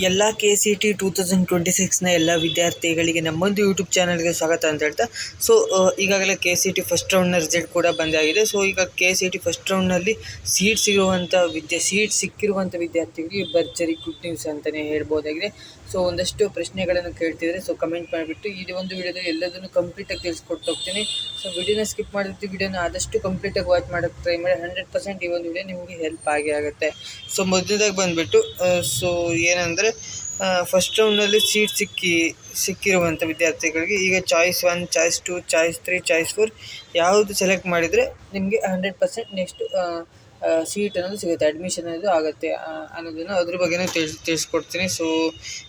ಎಲ್ಲ KCET 2026ನ ಎಲ್ಲ ವಿದ್ಯಾರ್ಥಿಗಳಿಗೆ ನಮ್ಮೊಂದು ಯೂಟ್ಯೂಬ್ ಚಾನಲ್ಗೆ ಸ್ವಾಗತ ಅಂತ ಹೇಳ್ತಾ ಈಗಾಗಲೇ KCET ಫಸ್ಟ್ ರೌಂಡ್ನ ರಿಸಲ್ಟ್ ಕೂಡ ಬಂದಾಗಿದೆ. ಈಗ KCET ಫಸ್ಟ್ ರೌಂಡ್ನಲ್ಲಿ ಸೀಟ್ ಸಿಕ್ಕಿರುವಂಥ ವಿದ್ಯಾರ್ಥಿಗಳಿಗೆ ಭರ್ಜರಿ ಗುಡ್ ನ್ಯೂಸ್ ಅಂತಲೇ ಹೇಳ್ಬೋದಾಗಿದೆ. ಒಂದಷ್ಟು ಪ್ರಶ್ನೆಗಳನ್ನು ಕೇಳ್ತಿದ್ದಾರೆ. ಕಮೆಂಟ್ ಮಾಡಿಬಿಟ್ಟು ಈ ಒಂದು ವಿಡಿಯೋದಲ್ಲಿ ಎಲ್ಲದನ್ನು ಕಂಪ್ಲೀಟಾಗಿ ತಿಳಿಸ್ಕೊಟ್ಟು ಹೋಗ್ತೀನಿ. ವಿಡಿಯೋನ ಸ್ಕಿಪ್ ಮಾಡಿರ್ತೀವಿ. ವಿಡಿಯೋನ ಆದಷ್ಟು ಕಂಪ್ಲೀಟಾಗಿ ವಾಚ್ ಮಾಡೋಕ್ಕೆ ಟ್ರೈ ಮಾಡಿ. 100% ಈ ಒಂದು ವಿಡಿಯೋ ನಿಮಗೆ ಹೆಲ್ಪ್ ಆಗೇ ಆಗುತ್ತೆ. ಮೊದಲದಾಗಿ ಬಂದುಬಿಟ್ಟು ಏನಂದರೆ ಫಸ್ಟ್ ರೌಂಡ್ನಲ್ಲಿ ಸೀಟ್ ಸಿಕ್ಕಿರುವಂಥ ವಿದ್ಯಾರ್ಥಿಗಳಿಗೆ ಈಗ ಚಾಯ್ಸ್ 1, ಚಾಯ್ಸ್ 2, ಚಾಯ್ಸ್ 3, ಚಾಯ್ಸ್ 4 ಯಾವುದು ಸೆಲೆಕ್ಟ್ ಮಾಡಿದರೆ ನಿಮಗೆ 100% ನೆಕ್ಸ್ಟ್ ಸೀಟ್ ಅನ್ನೋದು ಸಿಗುತ್ತೆ, ಅಡ್ಮಿಷನ್ ಅನ್ನೋದು ಆಗುತ್ತೆ ಅನ್ನೋದನ್ನು ಅದ್ರ ಬಗ್ಗೆನೂ ತಿಳಿಸ್ಕೊಡ್ತೀನಿ.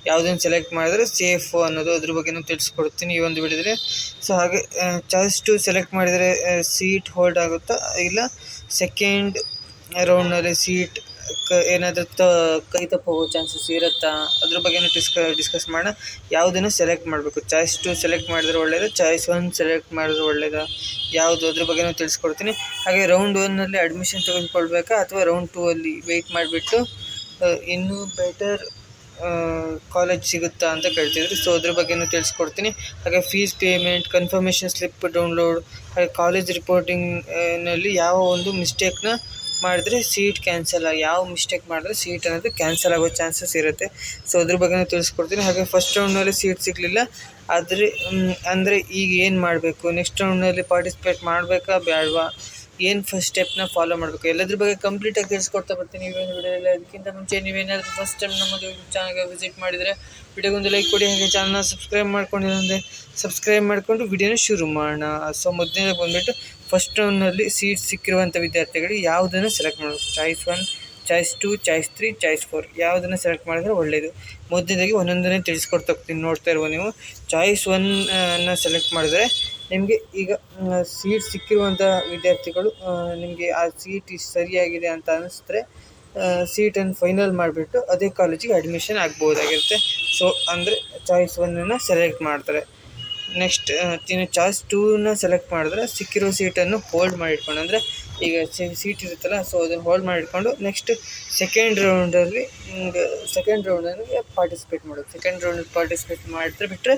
ಯಾವುದನ್ನು ಸೆಲೆಕ್ಟ್ ಮಾಡಿದ್ರೆ ಸೇಫು ಅನ್ನೋದು ಅದ್ರ ಬಗ್ಗೆನೂ ತಿಳಿಸ್ಕೊಡ್ತೀನಿ ಈ ಒಂದು ವಿಡಿಯೋದಲ್ಲಿ. ಹಾಗೆ ಚಾಯ್ಸ್ 2 ಸೆಲೆಕ್ಟ್ ಮಾಡಿದರೆ ಸೀಟ್ ಹೋಲ್ಡ್ ಆಗುತ್ತಾ, ಇಲ್ಲ ಸೆಕೆಂಡ್ ರೌಂಡ್ನಲ್ಲಿ ಸೀಟ್ ಏನಾದರೂ ಕೈ ತಪ್ಪು ಹೋಗೋ ಚಾನ್ಸಸ್ ಇರುತ್ತಾ, ಅದ್ರ ಬಗ್ಗೆನೂ ಡಿಸ್ಕಸ್ ಮಾಡೋಣ. ಯಾವುದನ್ನು ಸೆಲೆಕ್ಟ್ ಮಾಡಬೇಕು, ಚಾಯ್ಸ್ 2 ಸೆಲೆಕ್ಟ್ ಮಾಡಿದ್ರೆ ಒಳ್ಳೆಯದು, ಚಾಯ್ಸ್ 1 ಸೆಲೆಕ್ಟ್ ಮಾಡಿದ್ರೆ ಒಳ್ಳೆಯದಾ, ಯಾವುದು ಅದ್ರ ಬಗ್ಗೆನೂ ತಿಳಿಸ್ಕೊಡ್ತೀನಿ. ಹಾಗೆ ರೌಂಡ್ 1ನಲ್ಲಿ ಅಡ್ಮಿಷನ್ ತೆಗೆದುಕೊಳ್ಬೇಕಾ ಅಥವಾ ರೌಂಡ್ 2ಅಲ್ಲಿ ವೆಯ್ಟ್ ಮಾಡಿಬಿಟ್ಟು ಇನ್ನೂ ಬೆಟರ್ ಕಾಲೇಜ್ ಸಿಗುತ್ತಾ ಅಂತ ಕೇಳ್ತಿದ್ರು. ಅದ್ರ ಬಗ್ಗೆನೂ ತಿಳಿಸ್ಕೊಡ್ತೀನಿ. ಹಾಗೆ fees payment, confirmation slip download, ಹಾಗೆ ಕಾಲೇಜ್ ರಿಪೋರ್ಟಿಂಗ್ನಲ್ಲಿ ಯಾವ ಒಂದು ಮಿಸ್ಟೇಕ್ನ ಮಾಡಿದ್ರೆ ಸೀಟ್ ಕ್ಯಾನ್ಸಲ್, ಯಾವ ಮಿಸ್ಟೇಕ್ ಮಾಡಿದ್ರೆ ಸೀಟ್ ಅನ್ನೋದು ಕ್ಯಾನ್ಸಲ್ ಆಗೋ ಚಾನ್ಸಸ್ ಇರುತ್ತೆ. ಅದ್ರ ಬಗ್ಗೆನೂ ತಿಳಿಸ್ಕೊಡ್ತೀನಿ. ಹಾಗೆ ಫಸ್ಟ್ ರೌಂಡ್ನಲ್ಲಿ ಸೀಟ್ ಸಿಗಲಿಲ್ಲ ಅಂದರೆ ಈಗ ಏನು ಮಾಡಬೇಕು, ನೆಕ್ಸ್ಟ್ ರೌಂಡ್ನಲ್ಲಿ ಪಾರ್ಟಿಸಿಪೇಟ್ ಮಾಡಬೇಕಾ ಬೇಡವಾ, ಏನು ಫಸ್ಟ್ ಸ್ಟೆಪ್ನ ಫಾಲೋ ಮಾಡಬೇಕು, ಎಲ್ಲದ್ರ ಬಗ್ಗೆ ಕಂಪ್ಲೀಟಾಗಿ ತಿಳಿಸ್ಕೊಡ್ತಾ ಬರ್ತೀನಿ ಈ ಒಂದು ವಿಡಿಯೋದಲ್ಲಿ. ಅದಕ್ಕಿಂತ ಮುಂಚೆ ನೀವೇನಾದರೂ ಫಸ್ಟ್ ಟೈಮ್ ನಮ್ಮದು ಯೂಟ್ಯೂಬ್ ಚಾನಲ್ಗೆ ವಿಸಿಟ್ ಮಾಡಿದರೆ ವಿಡಿಯೋಗೊಂದು ಲೈಕ್ ಕೊಡಿ. ಹಾಗೆ ಚಾನಲ್ನ ಸಬ್ಸ್ಕ್ರೈಬ್ ಮಾಡ್ಕೊಂಡಿರೋಂದರೆ ಸಬ್ಸ್ಕ್ರೈಬ್ ಮಾಡಿಕೊಂಡು ವಿಡಿಯೋನ ಶುರು ಮಾಡೋಣ. ಮೊದಲನೇದಾಗಿ ಬಂದುಬಿಟ್ಟು ಫಸ್ಟ್ ರೌಂಡ್ನಲ್ಲಿ ಸೀಟ್ ಸಿಕ್ಕಿರುವಂಥ ವಿದ್ಯಾರ್ಥಿಗಳಿಗೆ ಯಾವುದನ್ನು ಸೆಲೆಕ್ಟ್ ಮಾಡಬೇಕು, ಚಾಯ್ಸ್ 1, ಚಾಯ್ಸ್ 2, ಚಾಯ್ಸ್ 3, ಚಾಯ್ಸ್ 4 ಯಾವುದನ್ನು ಸೆಲೆಕ್ಟ್ ಮಾಡಿದ್ರೆ ಒಳ್ಳೆಯದು. ಮೊದಲನೇದಾಗಿ ಒಂದೊಂದನ್ನೇ ತಿಳಿಸ್ಕೊಡ್ತಾ ಹೋಗ್ತೀನಿ, ನೋಡ್ತಾ ಇರುವ ನೀವು. ಚಾಯ್ಸ್ 1ನ ಸೆಲೆಕ್ಟ್ ಮಾಡಿದ್ರೆ ನಿಮಗೆ ಈಗ ಸೀಟ್ ಸಿಕ್ಕಿರುವಂಥ ವಿದ್ಯಾರ್ಥಿಗಳು ನಿಮಗೆ ಆ ಸೀಟ್ ಸರಿಯಾಗಿದೆ ಅಂತ ಅನ್ನಿಸಿದ್ರೆ ಸೀಟನ್ನು ಫೈನಲ್ ಮಾಡಿಬಿಟ್ಟು ಅದೇ ಕಾಲೇಜಿಗೆ ಅಡ್ಮಿಷನ್ ಆಗ್ಬೋದಾಗಿರುತ್ತೆ. ಅಂದರೆ ಚಾಯ್ಸ್ 1ನ ಸೆಲೆಕ್ಟ್ ಮಾಡ್ತಾರೆ. ನೆಕ್ಸ್ಟ್ ಚಾಯ್ಸ್ 2ನ ಸೆಲೆಕ್ಟ್ ಮಾಡಿದ್ರೆ ಸಿಕ್ಕಿರೋ ಸೀಟನ್ನು ಹೋಲ್ಡ್ ಮಾಡಿಟ್ಕೊಂಡು, ಅಂದರೆ ಈಗ ಸೀಟ್ ಇರುತ್ತಲ್ಲ ಅದನ್ನು ಹೋಲ್ಡ್ ಮಾಡಿಟ್ಕೊಂಡು ನೆಕ್ಸ್ಟ್ ಸೆಕೆಂಡ್ ರೌಂಡಲ್ಲಿ ಪಾರ್ಟಿಸಿಪೇಟ್ ಮಾಡೋದು. ಸೆಕೆಂಡ್ ರೌಂಡಲ್ಲಿ ಪಾರ್ಟಿಸಿಪೇಟ್ ಮಾಡಿದ್ರೆ ಬಿಟ್ಟರೆ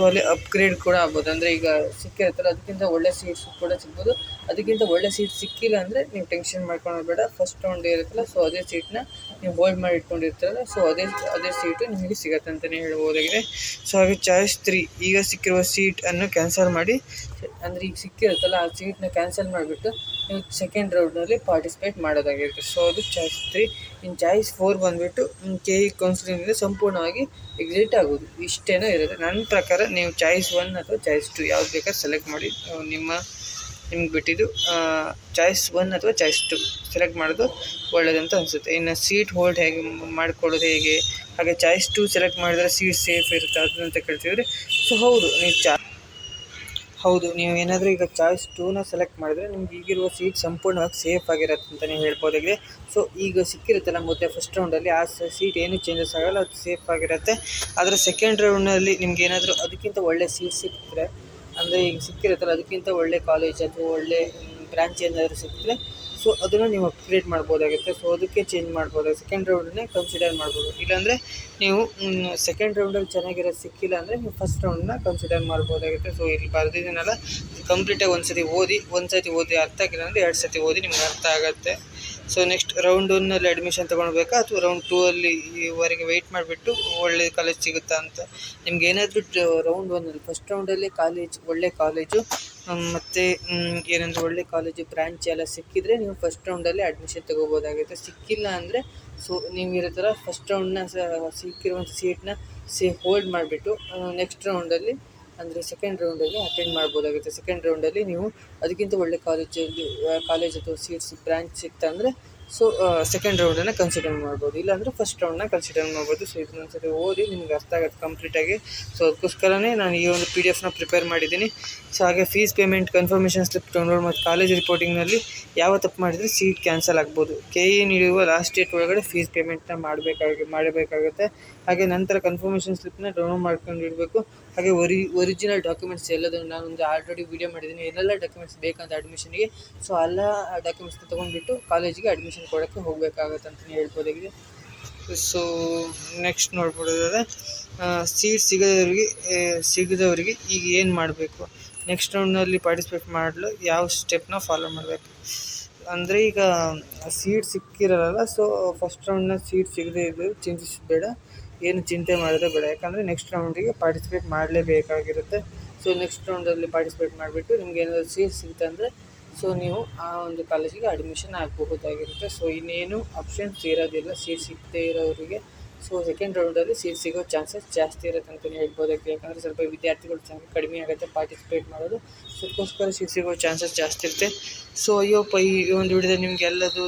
ಅಲ್ಲಿ ಅಪ್ಗ್ರೇಡ್ ಕೂಡ ಆಗ್ಬೋದು. ಅಂದರೆ ಈಗ ಸಿಕ್ಕಿರುತ್ತಲ್ಲ ಅದಕ್ಕಿಂತ ಒಳ್ಳೆ ಸೀಟ್ಸ್ ಕೂಡ ಸಿಗ್ಬೋದು. ಅದಕ್ಕಿಂತ ಒಳ್ಳೆ ಸೀಟ್ ಸಿಕ್ಕಿಲ್ಲ ಅಂದರೆ ನೀವು ಟೆನ್ಷನ್ ಮಾಡ್ಕೊಳ್ಳೋದು ಬೇಡ. ಫಸ್ಟ್ ರೌಂಡ್ ಇರುತ್ತಲ್ಲ ಅದೇ ಸೀಟ್ನ ನೀವು ಹೋಲ್ಡ್ ಮಾಡಿ ಇಟ್ಕೊಂಡಿರ್ತೀರಲ್ಲ ಅದೇ ಸೀಟು ನಿಮಗೆ ಸಿಗತ್ತೆ ಅಂತಲೇ ಹೇಳ್ಬೋದಾಗಿದೆ. ಹಾಗೆ ಚಾಯ್ಸ್ 3 ಈಗ ಸಿಕ್ಕಿರುವ ಸೀಟನ್ನು ಕ್ಯಾನ್ಸಲ್ ಮಾಡಿ, ಅಂದರೆ ಈಗ ಸಿಕ್ಕಿರುತ್ತಲ್ಲ ಆ ಸೀಟ್ನ ಕ್ಯಾನ್ಸಲ್ ಮಾಡಿಬಿಟ್ಟು ನೀವು ಸೆಕೆಂಡ್ ರೌಂಡ್ನಲ್ಲಿ ಪಾರ್ಟಿಸಿಪೇಟ್ ಮಾಡೋದಾಗಿರುತ್ತೆ. ಅದು ಚಾಯ್ಸ್ 3. ಇನ್ನು ಚಾಯ್ಸ್ 4 ಬಂದುಬಿಟ್ಟು KE ಕೌನ್ಸಿಲಿಂಗಿಂದ ಸಂಪೂರ್ಣವಾಗಿ ಎಕ್ಸಿಟ್ ಆಗೋದು, ಇಷ್ಟೇನೋ ಇರುತ್ತೆ. ನನ್ನ ಪ್ರಕಾರ ನೀವು ಚಾಯ್ಸ್ 1 ಅಥವಾ ಚಾಯ್ಸ್ 2 ಯಾವ್ದು ಬೇಕಾದ್ರೆ ಸೆಲೆಕ್ಟ್ ಮಾಡಿ, ನಿಮ್ಗೆ ಬಿಟ್ಟಿದ್ದು ಚಾಯ್ಸ್ 1 ಅಥವಾ ಚಾಯ್ಸ್ 2 ಸೆಲೆಕ್ಟ್ ಮಾಡೋದು ಒಳ್ಳೆಯದಂತ ಅನಿಸುತ್ತೆ. ಇನ್ನು ಸೀಟ್ ಹೋಲ್ಡ್ ಹೇಗೆ ಮಾಡಿಕೊಡೋದು ಹೇಗೆ, ಹಾಗೆ ಚಾಯ್ಸ್ 2 ಸೆಲೆಕ್ಟ್ ಮಾಡಿದ್ರೆ ಸೀಟ್ ಸೇಫ್ ಇರುತ್ತೆ ಅದಂತ ಕೇಳ್ತಿದ್ರೆ ಹೌದು, ನೀವು ಏನಾದರೂ ಈಗ ಚಾಯ್ಸ್ 2ನ ಸೆಲೆಕ್ಟ್ ಮಾಡಿದ್ರೆ ನಿಮ್ಗೆ ಈಗಿರುವ ಸೀಟ್ ಸಂಪೂರ್ಣವಾಗಿ ಸೇಫ್ ಆಗಿರುತ್ತೆ ಅಂತಲೇ ಹೇಳ್ಬೋದಾಗಿದೆ. ಈಗ ಸಿಕ್ಕಿರುತ್ತಲ್ಲ ಮೊದಲೇ ಫಸ್ಟ್ ರೌಂಡಲ್ಲಿ ಆ ಸೀಟ್ ಏನೂ ಚೇಂಜಸ್ ಆಗೋಲ್ಲ, ಅದು ಸೇಫ್ ಆಗಿರುತ್ತೆ. ಆದರೆ ಸೆಕೆಂಡ್ ರೌಂಡ್ನಲ್ಲಿ ನಿಮ್ಗೆ ಏನಾದರೂ ಅದಕ್ಕಿಂತ ಒಳ್ಳೆ ಸೀಟ್ ಸಿಕ್ಕಿದ್ರೆ, ಅಂದರೆ ಈಗ ಸಿಕ್ಕಿರುತ್ತಲ್ಲ ಅದಕ್ಕಿಂತ ಒಳ್ಳೆ ಕಾಲೇಜ್ ಅಥವಾ ಒಳ್ಳೆ ಬ್ರಾಂಚ್ ಏನಾದರೂ ಸಿಕ್ಕಿದ್ರೆ ಅದನ್ನು ನೀವು ಅಪ್ಗ್ರೇಡ್ ಮಾಡ್ಬೋದಾಗುತ್ತೆ. ಅದಕ್ಕೆ ಚೇಂಜ್ ಮಾಡ್ಬೋದಾಗುತ್ತೆ. ಸೆಕೆಂಡ್ ರೌಂಡನ್ನೇ ಕನ್ಸಿಡರ್ ಮಾಡ್ಬೋದು. ಇಲ್ಲಾಂದರೆ ನೀವು ಸೆಕೆಂಡ್ ರೌಂಡಲ್ಲಿ ಚೆನ್ನಾಗಿರೋದು ಸಿಕ್ಕಿಲ್ಲ ಅಂದರೆ ನೀವು ಫಸ್ಟ್ ರೌಂಡನ್ನ ಕನ್ಸಿಡರ್ ಮಾಡ್ಬೋದಾಗುತ್ತೆ. ಇಲ್ಲಿ ಬರೆದಿದ್ದೀನಲ್ಲ ಕಂಪ್ಲೀಟಾಗಿ ಒಂದು ಸತಿ ಓದಿ ಅರ್ಥ ಆಗಿಲ್ಲ ಅಂದರೆ 2 ಸತಿ ಓದಿ ನಿಮ್ಗೆ ಅರ್ಥ ಆಗುತ್ತೆ. ನೆಕ್ಸ್ಟ್ ರೌಂಡ್ 1ನಲ್ಲಿ ಅಡ್ಮಿಷನ್ ತೊಗೊಳ್ಬೇಕಾ ಅಥವಾ ರೌಂಡ್ 2ಅಲ್ಲಿ ಇವರೆಗೆ ವೆಯ್ಟ್ ಮಾಡಿಬಿಟ್ಟು ಒಳ್ಳೆ ಕಾಲೇಜ್ ಸಿಗುತ್ತಾ ಅಂತ. ನಿಮ್ಗೆ ಏನಾದರೂ ರೌಂಡ್ 1ನಲ್ಲಿ ಫಸ್ಟ್ ರೌಂಡಲ್ಲಿ ಒಳ್ಳೆ ಕಾಲೇಜು ಮತ್ತು ಏನಂದರೆ ಒಳ್ಳೆ ಕಾಲೇಜು ಬ್ರಾಂಚ್ ಎಲ್ಲ ಸಿಕ್ಕಿದರೆ ನೀವು ಫಸ್ಟ್ ರೌಂಡಲ್ಲಿ ಅಡ್ಮಿಷನ್ ತೊಗೋಬೋದಾಗುತ್ತೆ. ಸಿಕ್ಕಿಲ್ಲ ಅಂದರೆ ನೀವು ಇರುತ್ತಲ್ಲ ಫಸ್ಟ್ ರೌಂಡ್ನ ಸಿಕ್ಕಿರುವಂಥ ಸೀಟ್ನ ಹೋಲ್ಡ್ ಮಾಡಿಬಿಟ್ಟು ನೆಕ್ಸ್ಟ್ ರೌಂಡಲ್ಲಿ ಅಂದರೆ ಸೆಕೆಂಡ್ ರೌಂಡಲ್ಲಿ ಅಟೆಂಡ್ ಮಾಡ್ಬೋದಾಗುತ್ತೆ. ಸೆಕೆಂಡ್ ರೌಂಡಲ್ಲಿ ನೀವು ಅದಕ್ಕಿಂತ ಒಳ್ಳೆ ಕಾಲೇಜ್ ಅಥವಾ ಸೀಟ್ಸ್ ಬ್ರಾಂಚ್ ಸಿಕ್ತಾ ಅಂದರೆ ಸೆಕೆಂಡ್ ರೌಂಡನ್ನು ಕನ್ಸಿಡರ್ ಮಾಡ್ಬೋದು. ಇಲ್ಲಾಂದರೆ ಫಸ್ಟ್ ರೌಂಡನ್ನ ಕನ್ಸಿಡರ್ ಮಾಡ್ಬೋದು. ಇದನ್ನೊಂದು ಸರಿ ಓದಿ ನಿಮ್ಗೆ ಅರ್ಥ ಆಗುತ್ತೆ ಕಂಪ್ಲೀಟಾಗಿ. ಅದಕ್ಕೋಸ್ಕರನೇ ನಾನು ಈ ಒಂದು PDF ಪ್ರಿಪೇರ್ ಮಾಡಿದ್ದೀನಿ. ಹಾಗೆ fees payment, confirmation slip download ಮತ್ತು ಕಾಲೇಜ್ ರಿಪೋರ್ಟಿಂಗ್ನಲ್ಲಿ ಯಾವ ತಪ್ಪು ಮಾಡಿದರೆ ಸೀಟ್ ಕ್ಯಾನ್ಸಲ್ ಆಗ್ಬೋದು. KE ನೀಡುವ ಲಾಸ್ಟ್ ಡೇಟ್ ಒಳಗಡೆ ಫೀಸ್ ಪೇಮೆಂಟ್ನ ಮಾಡಬೇಕಾಗುತ್ತೆ. ಹಾಗೆ ನಂತರ ಕನ್ಫರ್ಮೇಷನ್ ಸ್ಲಿಪ್ನ ಡೌನ್ಲೋಡ್ ಮಾಡ್ಕೊಂಡು ಇಡಬೇಕು. ಹಾಗೆ ಒರಿಜಿನಲ್ ಡಾಕ್ಯುಮೆಂಟ್ಸ್ ಎಲ್ಲದನ್ನು ನಾನೊಂದು ಆಲ್ರೆಡಿ ವೀಡಿಯೋ ಮಾಡಿದ್ದೀನಿ, ಏನೆಲ್ಲ ಡಾಕ್ಯುಮೆಂಟ್ಸ್ ಬೇಕಂತ ಅಡ್ಮಿಷನ್ಗೆ. ಎಲ್ಲ ಡಾಕ್ಯುಮೆಂಟ್ಸ್ನ ತೊಗೊಂಡ್ಬಿಟ್ಟು ಕಾಲೇಜಿಗೆ ಅಡ್ಮಿಷನ್ ಕೊಡೋಕ್ಕೆ ಹೋಗಬೇಕಾಗತ್ತೆ ಅಂತಲೇ ಹೇಳ್ಬೋದಾಗಿದೆ. ಸೊ ನೆಕ್ಸ್ಟ್ ನೋಡ್ಬಿಡೋದಾದ್ರೆ ಸೀಟ್ ಸಿಗದವರಿಗೆ ಈಗ ಏನು ಮಾಡಬೇಕು, ನೆಕ್ಸ್ಟ್ ರೌಂಡ್ನಲ್ಲಿ ಪಾರ್ಟಿಸಿಪೇಟ್ ಮಾಡಲು ಯಾವ ಸ್ಟೆಪ್ನ ಫಾಲೋ ಮಾಡಬೇಕು ಅಂದರೆ, ಈಗ ಸೀಟ್ ಸಿಕ್ಕಿರಲ್ಲ. ಸೊ ಫಸ್ಟ್ ರೌಂಡ್ನ ಸೀಟ್ ಸಿಗದೇ ಇದ್ದರೂ ಚಿಂತಿಸಬೇಡ, ಏನು ಚಿಂತೆ ಮಾಡೋದೇ ಬೇಡ. ಯಾಕಂದರೆ ನೆಕ್ಸ್ಟ್ ರೌಂಡಿಗೆ ಪಾರ್ಟಿಸಿಪೇಟ್ ಮಾಡಲೇಬೇಕಾಗಿರುತ್ತೆ. ಸೊ ನೆಕ್ಸ್ಟ್ ರೌಂಡಲ್ಲಿ ಪಾರ್ಟಿಸಿಪೇಟ್ ಮಾಡಿಬಿಟ್ಟು ನಿಮ್ಗೆ ಏನಾದರೂ ಸೀಟ್ ಸಿಗುತ್ತೆ ಅಂದರೆ ಸೊ ನೀವು ಆ ಒಂದು ಕಾಲೇಜಿಗೆ ಅಡ್ಮಿಷನ್ ಆಗಬಹುದಾಗಿರುತ್ತೆ. ಸೊ ಇನ್ನೇನು ಆಪ್ಷನ್ಸ್ ಇರೋದಿಲ್ಲ ಸೀಟ್ ಸಿಗದೇ ಇರೋರಿಗೆ. ಸೊ ಸೆಕೆಂಡ್ ರೌಂಡಲ್ಲಿ ಸೀಟ್ ಸಿಗೋ ಚಾನ್ಸಸ್ ಜಾಸ್ತಿ ಇರುತ್ತೆ ಅಂತಲೇ ಹೇಳ್ಬೋದಾಗಿದೆ. ಯಾಕಂದರೆ ಸ್ವಲ್ಪ ವಿದ್ಯಾರ್ಥಿಗಳು ಕಡಿಮೆ ಆಗುತ್ತೆ ಪಾರ್ಟಿಸಿಪೇಟ್ ಮಾಡೋದು. ಸೊ ಅದಕ್ಕೋಸ್ಕರ ಸೀಟ್ ಸಿಗೋ ಚಾನ್ಸಸ್ ಜಾಸ್ತಿ ಇರುತ್ತೆ. ಸೊ ಅಯ್ಯಪ್ಪ, ಈ ಒಂದು ವಿಡಿಯೋದಲ್ಲಿ ನಿಮ್ಗೆ ಎಲ್ಲದು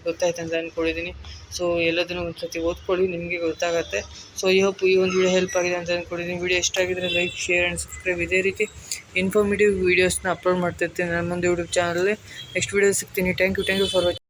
ಗೊತ್ತಾಯ್ತು ಅಂತ ಅಂದ್ಕೊಂಡಿದ್ದೀನಿ. ಸೊ ಎಲ್ಲದನ್ನು ಒಂದು ಸತಿ ಓದ್ಕೊಳ್ಳಿ, ನಿಮಗೆ ಗೊತ್ತಾಗುತ್ತೆ. ಸೊ ಈ ಒಂದು ವಿಡಿಯೋ ಹೆಲ್ಪ್ ಆಗಿದೆ ಅಂತ ಅಂದ್ಕೊಂಡಿದ್ದೀನಿ. ವಿಡಿಯೋ ಇಷ್ಟ ಆಗಿದ್ರೆ ಲೈಕ್, ಶೇರ್ ಆ್ಯಂಡ್ ಸಬ್ಸ್ಕ್ರೈಬ್. ಇದೇ ರೀತಿ ಇನ್ಫಾರ್ಮೇಟಿವ್ ವೀಡಿಯೋಸ್ನ ಅಪ್ಲೋಡ್ ಮಾಡ್ತಿರ್ತೀನಿ ನನ್ನ ಮುಂದೆ ಯೂಟ್ಯೂಬ್ ಚಾನಲಲ್ಲಿ. ನೆಕ್ಸ್ಟ್ ವೀಡಿಯೋ ಸಿಗ್ತೀನಿ. Thank you for watching.